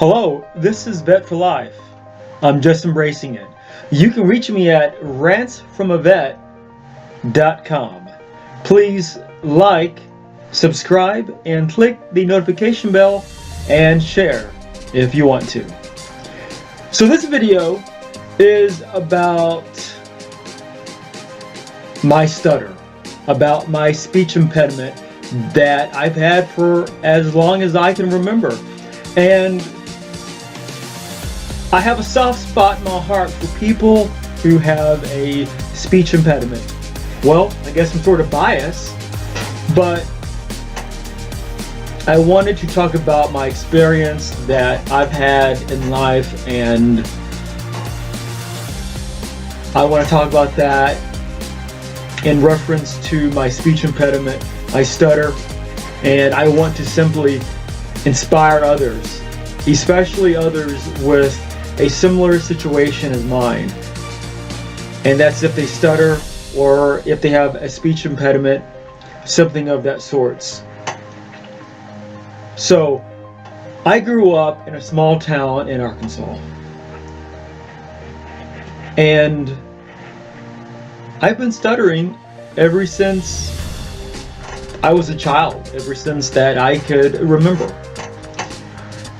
Hello, this is Vet for Life. I'm just embracing it. You can reach me at rantsfromavet.com. Please like, subscribe, and click the notification bell and share if you want to. So this video is about my stutter, about my speech impediment that I've had for as long as I can remember. And I have a soft spot in my heart for people who have a speech impediment. Well, I guess I'm sort of biased, but I wanted to talk about my experience that I've had in life, and I want to talk about that in reference to my speech impediment, my stutter, and I want to simply inspire others, especially others with a similar situation as mine, and that's if they stutter or if they have a speech impediment, something of that sorts. So I grew up in a small town in Arkansas, and I've been stuttering ever since I was a child, ever since that I could remember.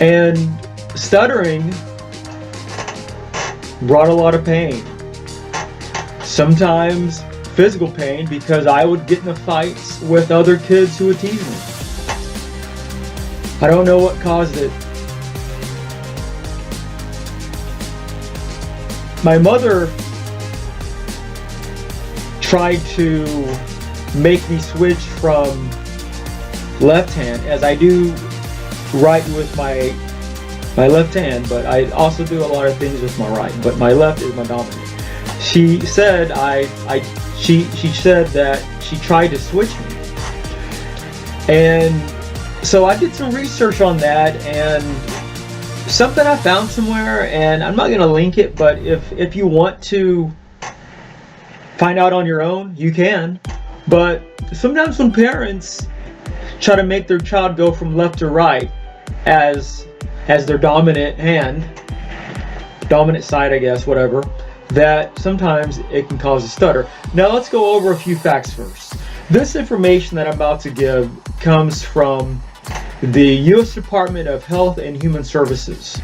And stuttering brought a lot of pain. Sometimes physical pain, because I would get into fights with other kids who would tease me. I don't know what caused it. My mother tried to make me switch from left hand, as I do write with my left hand, but I also do a lot of things with my right, but my left is my dominant. She said she said that she tried to switch me, and so I did some research on that, and something I found somewhere, and I'm not going to link it, but if you want to find out on your own, you can. But sometimes when parents try to make their child go from left to right as their dominant hand, dominant side, I guess, whatever, that sometimes it can cause a stutter. Now let's go over a few facts first. This information that I'm about to give comes from the U.S. Department of Health and Human Services,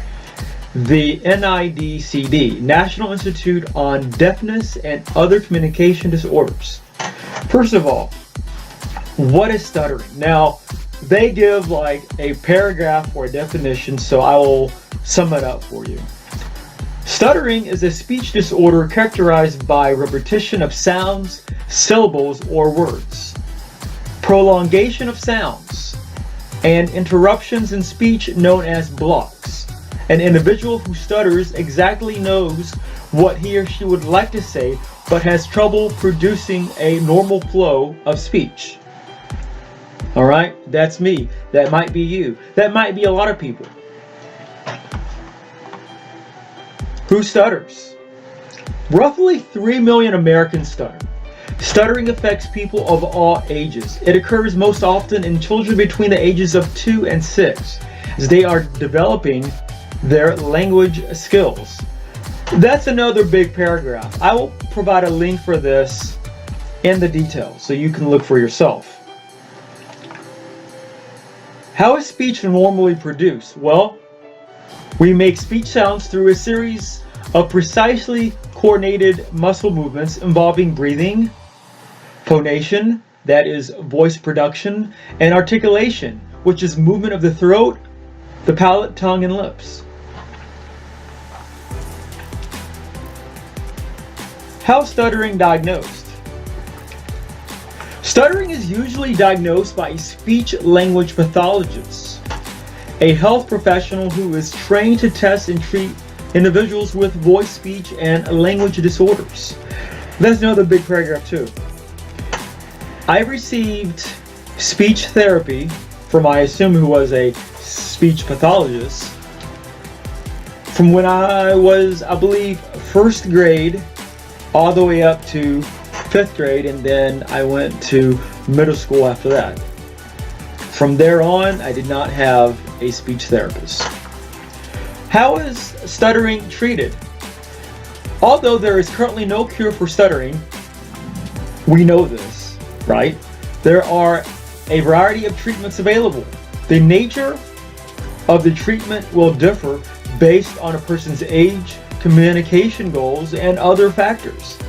the NIDCD, National Institute on Deafness and Other Communication Disorders. First of all, what is stuttering? Now, they give like a paragraph or a definition, so I will sum it up for you. Stuttering is a speech disorder characterized by repetition of sounds, syllables, or words, prolongation of sounds, and interruptions in speech known as blocks. An individual who stutters exactly knows what he or she would like to say, but has trouble producing a normal flow of speech. Alright, that's me. That might be you. That might be a lot of people. Who stutters? Roughly 3 million Americans stutter. Stuttering affects people of all ages. It occurs most often in children between the ages of 2 and 6, as they are developing their language skills. That's another big paragraph. I will provide a link for this in the details so you can look for yourself. How is speech normally produced? Well, we make speech sounds through a series of precisely coordinated muscle movements involving breathing, phonation, that is voice production, and articulation, which is movement of the throat, the palate, tongue, and lips. How is stuttering diagnosed? Stuttering is usually diagnosed by a speech-language pathologist, a health professional who is trained to test and treat individuals with voice, speech, and language disorders. That's another big paragraph too. I received speech therapy from, I assume, who was a speech pathologist, from when I was, I believe, first grade all the way up to 5th grade, and then I went to middle school after that. From there on, I did not have a speech therapist. How is stuttering treated? Although there is currently no cure for stuttering, we know this, right? There are a variety of treatments available. The nature of the treatment will differ based on a person's age, communication goals, and other factors.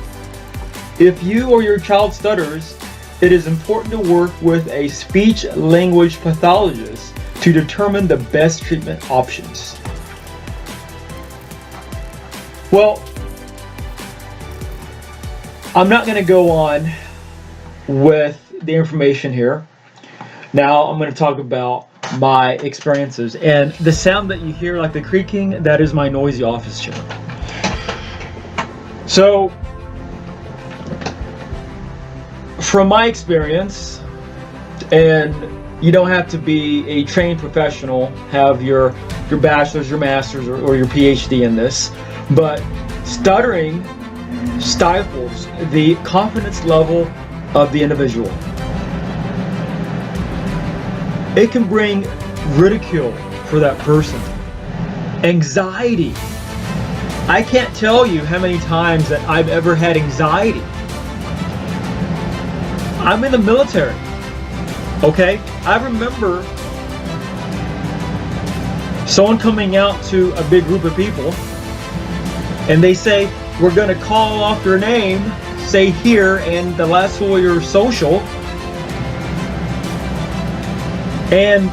If you or your child stutters, it is important to work with a speech-language pathologist to determine the best treatment options. Well, I'm not going to go on with the information here. Now I'm going to talk about my experiences. And the sound that you hear, like the creaking, that is my noisy office chair. So, from my experience, and you don't have to be a trained professional, have your bachelor's, your master's, or your PhD in this, but stuttering stifles the confidence level of the individual. It can bring ridicule for that person, anxiety. I can't tell you how many times that I've ever had anxiety. I'm in the military, okay? I remember someone coming out to a big group of people and they say, we're gonna call off your name, say here, and the last four of your social. And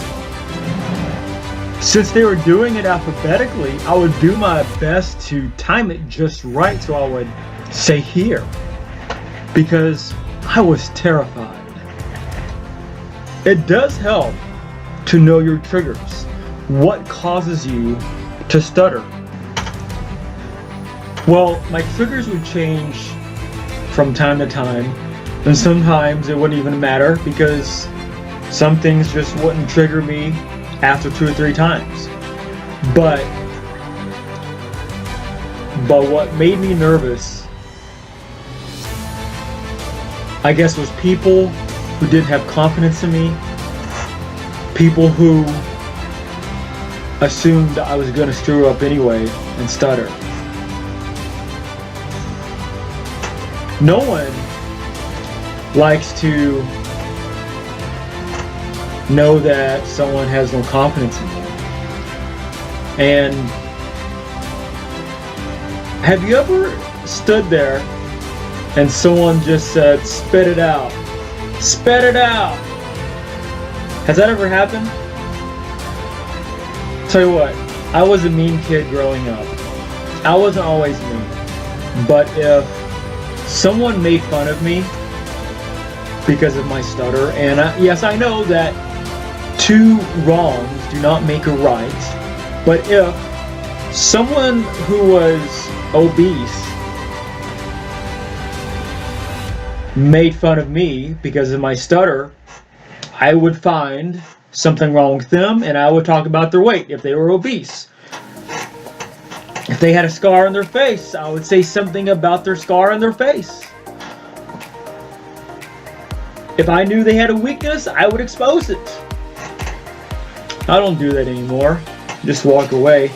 since they were doing it alphabetically, I would do my best to time it just right so I would say here, because I was terrified. It does help to know your triggers. What causes you to stutter? Well, my triggers would change from time to time, and sometimes it wouldn't even matter because some things just wouldn't trigger me after 2 or 3 times. But what made me nervous, I guess, was people who didn't have confidence in me, people who assumed I was going to screw up anyway and stutter. No one likes to know that someone has no confidence in you. And have you ever stood there and someone just said, spit it out, spit it out? Has that ever happened? Tell you what, I was a mean kid growing up. I wasn't always mean, but if someone made fun of me because of my stutter, and yes, I know that 2 wrongs do not make a right, but if someone who was obese made fun of me because of my stutter, I would find something wrong with them and I would talk about their weight if they were obese. If they had a scar on their face, I would say something about their scar on their face. If I knew they had a weakness, I would expose it. I don't do that anymore. Just walk away.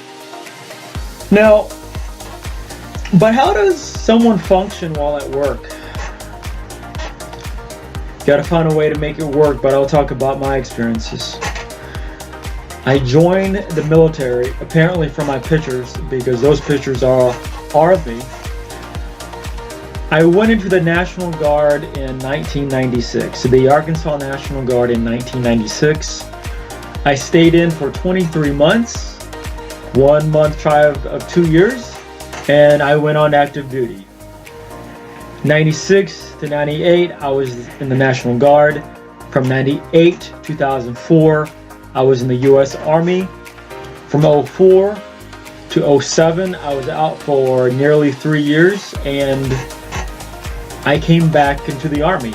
Now, but how does someone function while at work? Gotta find a way to make it work, but I'll talk about my experiences. I joined the military, apparently from my pictures, because those pictures are of me. I went into the National Guard in 1996, the Arkansas National Guard in 1996. I stayed in for 23 months, 1 month shy of 2 years, and I went on active duty. 96 to 98, I was in the National Guard. From 98 to 2004, I was in the U.S. Army. From 04 to 07, I was out for nearly 3 years, and I came back into the Army.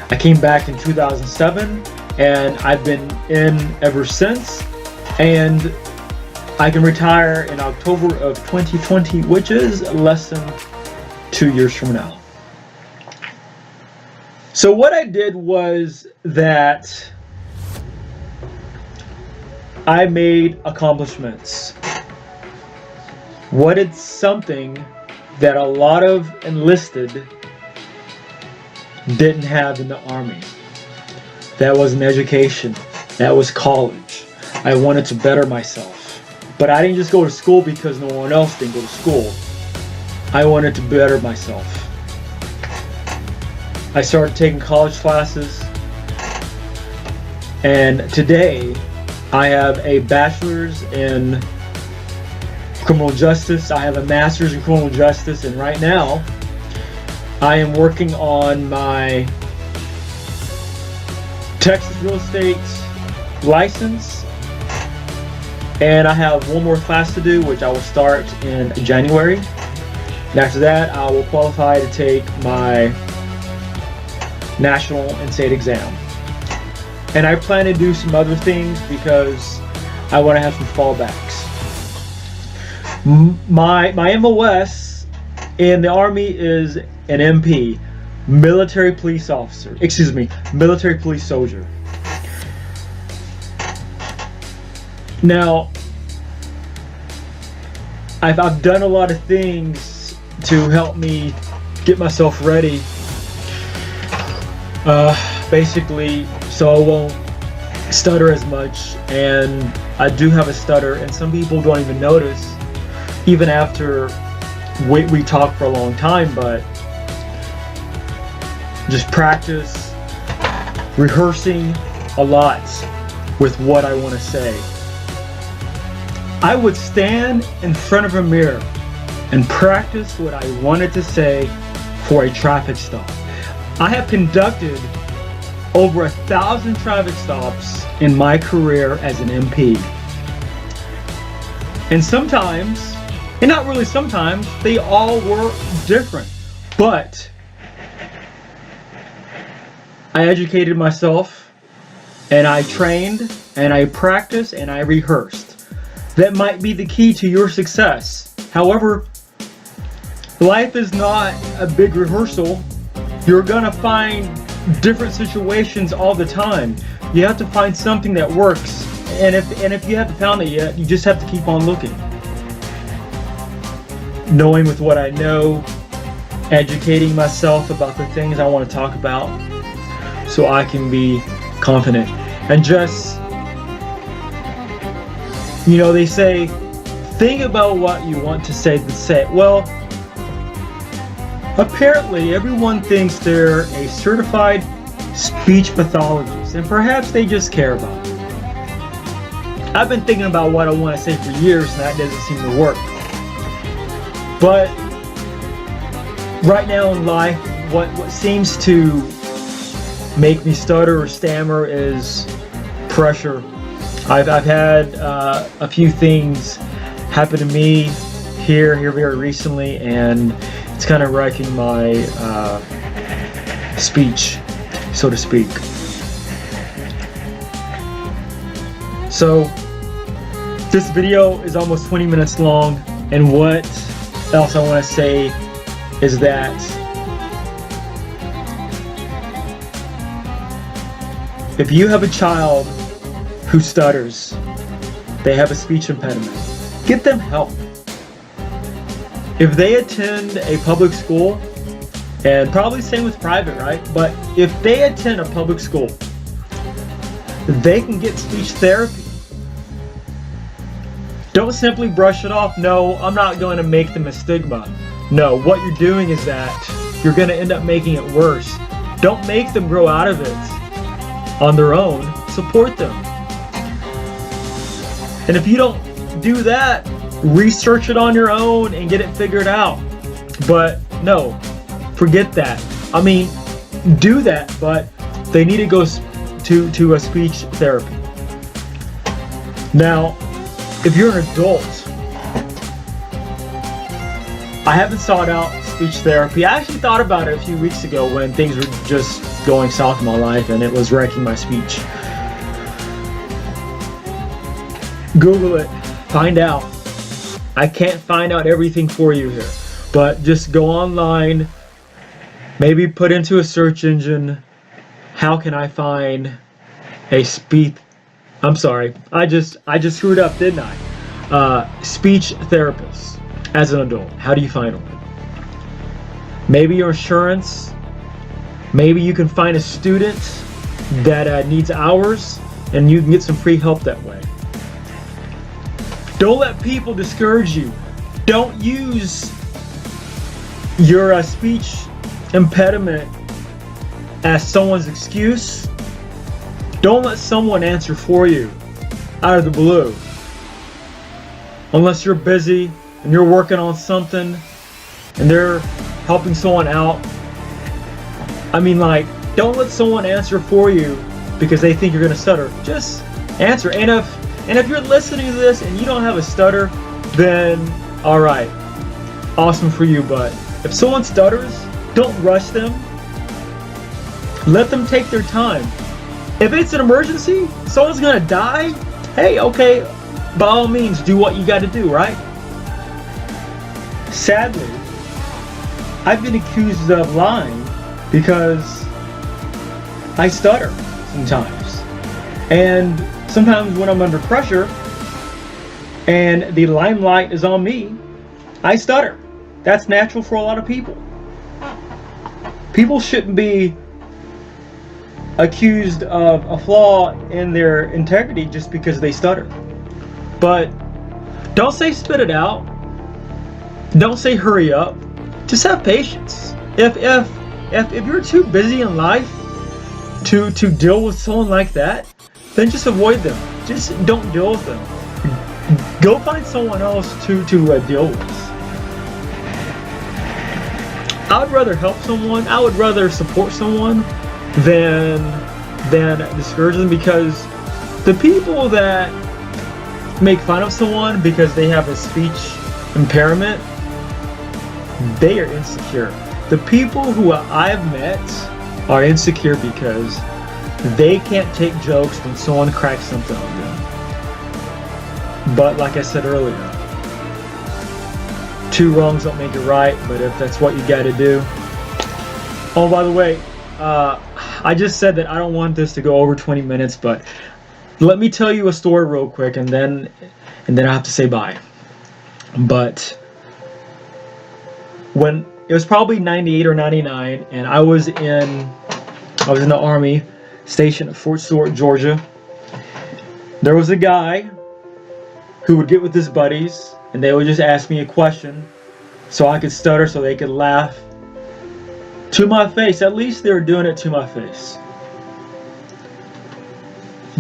I came back in 2007, and I've been in ever since, and I can retire in October of 2020, which is less than 2 years from now. So what I did was that I made accomplishments. wanted something that a lot of enlisted didn't have in the Army. That was an education. That was college. I wanted to better myself. But I didn't just go to school because no one else didn't go to school. I wanted to better myself. I started taking college classes, and today I have a bachelor's in criminal justice. I have a master's in criminal justice, and right now I am working on my Texas real estate license, and I have one more class to do, which I will start in January. And after that, I will qualify to take my national and state exam. And I plan to do some other things because I want to have some fallbacks. My MOS in the Army is an MP, military police officer. Excuse me, military police soldier. Now, I've done a lot of things to help me get myself ready. Basically, so I won't stutter as much, and I do have a stutter, and some people don't even notice, even after we talk for a long time. But just practice, rehearsing a lot with what I want to say. I would stand in front of a mirror and practice what I wanted to say for a traffic stop. I have conducted over 1,000 traffic stops in my career as an MP. And sometimes, and not really sometimes, they all were different. But I educated myself, and I trained, and I practiced, and I rehearsed. That might be the key to your success. However, life is not a big rehearsal. You're gonna find different situations all the time. You have to find something that works. And if you haven't found it yet, you just have to keep on looking. Knowing with what I know, educating myself about the things I want to talk about so I can be confident. And just, you know, they say, think about what you want to say, then say it. Well, apparently everyone thinks they're a certified speech pathologist, and perhaps they just care about it. I've been thinking about what I want to say for years, and that doesn't seem to work. But right now in life, what seems to make me stutter or stammer is pressure. I've had a few things happen to me here very recently, and it's kind of wrecking my speech, so to speak. So this video is almost 20 minutes long, and what else I want to say is that if you have a child who stutters, they have a speech impediment, get them help. If they attend a public school, and probably same with private, right? But if they attend a public school, they can get speech therapy. Don't simply brush it off. No, I'm not going to make them a stigma. No, what you're doing is that you're going to end up making it worse. Don't make them grow out of it on their own. Support them. And if you don't do that, research it on your own and get it figured out. But no, forget that. I mean, do that, but they need to go to a speech therapy. Now, if you're an adult, I haven't sought out speech therapy. I actually thought about it a few weeks ago when things were just going south in my life and it was wrecking my speech. Google it, find out. I can't find out everything for you here, but just go online, maybe put into a search engine, how can I find a speech, I'm sorry, I just screwed up, didn't I? Speech therapist. as an adult? How do you find one? Maybe your insurance. Maybe you can find a student that needs hours, and you can get some free help that way. Don't let people discourage you. Don't use your speech impediment as someone's excuse. Don't let someone answer for you out of the blue. Unless you're busy and you're working on something and they're helping someone out. I mean, like, don't let someone answer for you because they think you're gonna stutter. Just answer. And if you're listening to this and you don't have a stutter, then all right, awesome for you. But if someone stutters, don't rush them. Let them take their time. If it's an emergency, someone's gonna die, hey, okay, by all means, do what you gotta do, right? Sadly, I've been accused of lying because I stutter sometimes. And sometimes when I'm under pressure and the limelight is on me, I stutter. That's natural for a lot of people. People shouldn't be accused of a flaw in their integrity just because they stutter. But don't say spit it out. Don't say hurry up. Just have patience. If you're too busy in life to deal with someone like that, then just avoid them. Just don't deal with them. Go find someone else to deal with. I would rather help someone. I would rather support someone than discourage them, because the people that make fun of someone because they have a speech impairment, they are insecure. The people who I've met are insecure because they can't take jokes when someone cracks something on them. But like I said earlier, two wrongs don't make it right, but if that's what you gotta do. Oh, by the way, I just said that I don't want this to go over 20 minutes, but let me tell you a story real quick, and then I have to say bye. But when it was probably 98 or 99, and I was in the Army, stationed at Fort Stewart, Georgia. There was a guy who would get with his buddies, and they would just ask me a question so I could stutter, so they could laugh to my face. At least they were doing it to my face.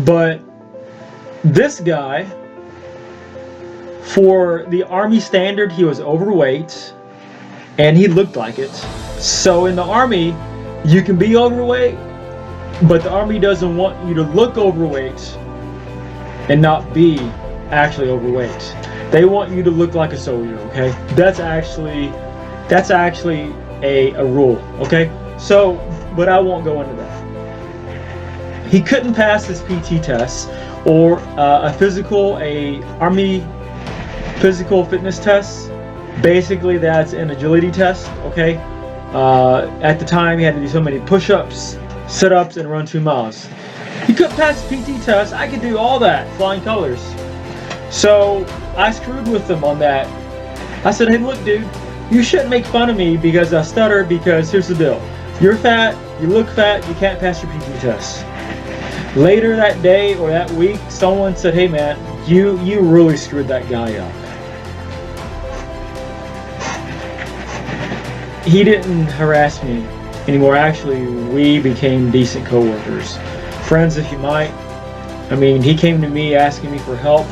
But this guy, for the Army standard, he was overweight and he looked like it. So in the Army, you can be overweight, but the Army doesn't want you to look overweight and not be actually overweight. They want you to look like a soldier, okay? That's actually a rule, okay? So, but I won't go into that. He couldn't pass his PT test or a Army physical fitness test. Basically, that's an agility test, okay? At the time, he had to do so many push-ups, sit-ups, and run 2 miles. He couldn't pass the PT test. I could do all that, flying colors. So I screwed with him on that. I said, hey, look, dude, you shouldn't make fun of me because I stutter, because here's the deal. You're fat, you look fat, you can't pass your PT test. Later that day or that week, someone said, hey man, you really screwed that guy up. He didn't harass me anymore. Actually, we became decent co-workers. Friends, if you might. I mean, he came to me asking me for help.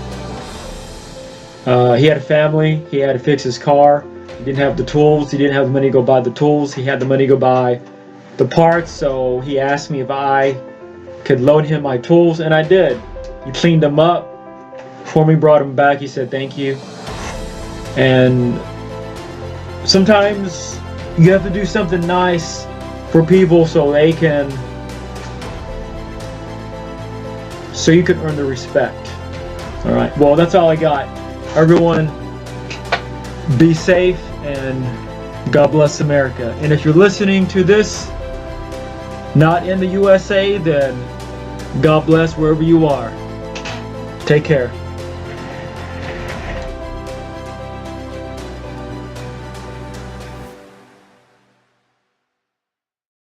He had a family. He had to fix his car. He didn't have the tools. He didn't have the money to go buy the tools. He had the money to go buy the parts. So he asked me if I could loan him my tools, and I did. He cleaned them up for me, brought them back. He said thank you. And sometimes you have to do something nice for people so you can earn their respect. All right, well, that's all I got. Everyone, be safe, and God bless America. And if you're listening to this not in the USA, then God bless wherever you are. Take care.